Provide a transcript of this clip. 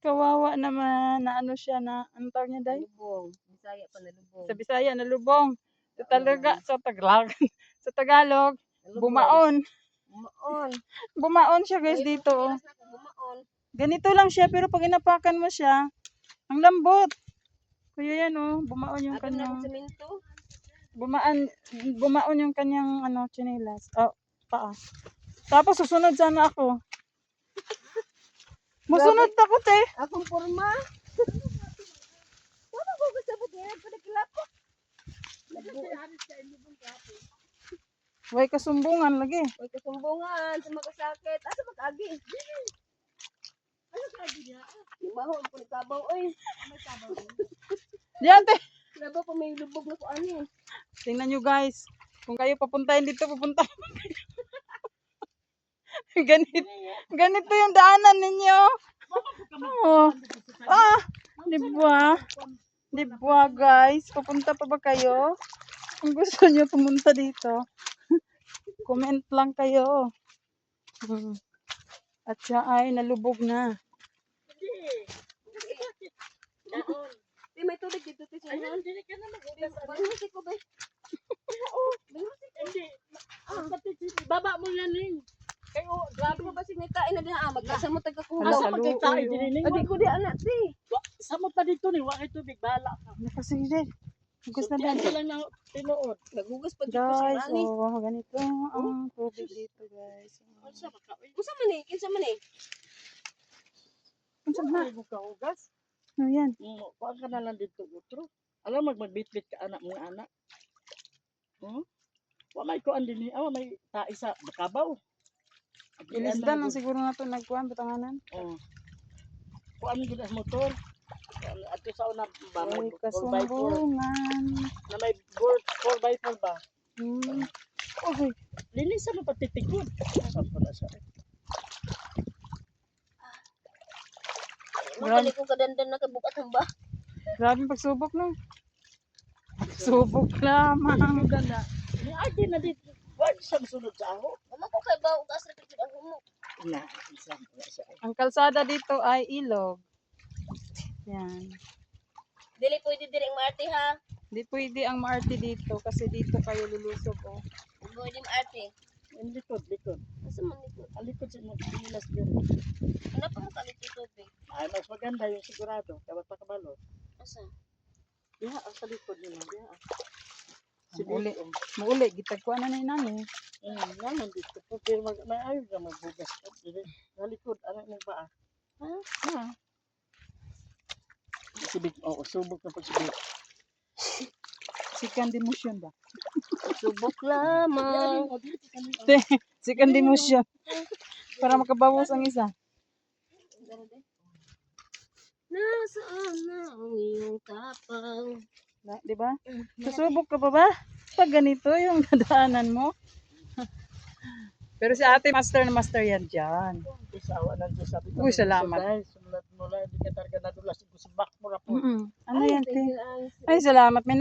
Kawawa naman, na ano siya na, anong tawag niya, Day? Nalubong. Bisaya pa nalubong. Sa Bisaya, nalubong. Sa talaga, sa Tagalog. Sa Tagalog, Nalubong. bumaon. Bumaon. Bumaon siya guys dito. Oh. Bumaon. Ganito lang siya, pero pag inapakan mo siya, ang lambot. Kaya yan oh, bumaon yung Agam na kanyang, semento. bumaon yung kanyang ano, chinelas. Oh, paa. Tapos susunod sana ako. Musunod ako, te. Akong forma. Wala ko gusto mo din. Padagilap ko. Way kasumbungan lagi. Huwag kasumbungan sa magkasakit. Asa mag-agi? Ano ka-agi niya? Mahon ko ni Kabaw. Oy. May Kabaw din. Diyan, te. Labaw pa may lubog na ko anin. Tingnan nyo guys. Kung kayo papuntahin dito, pupunta. Ganito yung daanan ninyo. Oh. Ah, di ba? Di ba guys? Papunta pa ba kayo? Kung gusto nyo pumunta dito, comment lang kayo. At siya ay nalubog na. Di may tubig dito ti sa ihan. Dili ka na mag-ugas. Bangusik ko ba? Oo, bangusik. Hindi. Baba mo yan ning. Kayo, grabe mo ba signitain na din magkasa mo tagkakulo. Asa magkitain din ning. Adi ko di anak ti. Sa mo pa dito ni wa kay tubig bala ka. Nakasigaw. Hugas na Diyan din. sila na tinuod. Nagugas pa dito si Guys, Rani. oh, ganito ang tubig dito guys. Unsa ba ka? Unsa man ni? Kinsa man ni? Ang sama. Mo ka ugas. Ano yan? Kuan ka na lang dito utro. Alam magbitbit ka anak mga anak. Wa may kuan dinhi, may tai sa Bakabaw. Ilisdan lang siguro na ito nagkuhan, batanganan. Kuan gid ang motor. Ato sa una ba Ay, may 4x4 kasumbungan. na may 4x4 ba? Okay. Linis mo pati tikod. Saan pa na siya? Grabe ko kadandan na kabukat ang ba. Grabe pagsubok no. Subok lamang. Ganda. Ni agi na dito. Wag sa sunod sa ako. Mama ko kay ba ugas ra pipid ang humo. Na, isang na siya. Ang kalsada dito ay ilog. Yan. Dili pwede diri ang maarte ha. Hindi pwede ang maarte dito kasi dito kayo lulusog oh. Pwede maarte. Ang likod. Asa man nito? Ang likod sa nagpilas din. Ano pa mo kalit tubig? Ay, mas maganda yung sigurado. Dapat pa kabalo. Asa? Diha, ang sa likod nila. Diha. Mauli, gitagkuan na ni nani. Naman dito po. Pero may ayaw ka magbugas. Sa likod, ano yung paa? Ha? Sibig, subok na pagsibig. Second emotion ba? Subok lamang. Second emotion. Para makabawas ang isa. Nasaan na ang iyong tapang? Di ba? Susubok ka pa ba? Pag ganito yung nadaanan mo. Pero si ate master na master yan dyan. Isawa na dyan sabi ko. Uy, salamat. Guys, sulat mo lang. Hindi ka talaga nadulas. Subak mo na po. Ano yan, te? Ay, salamat. May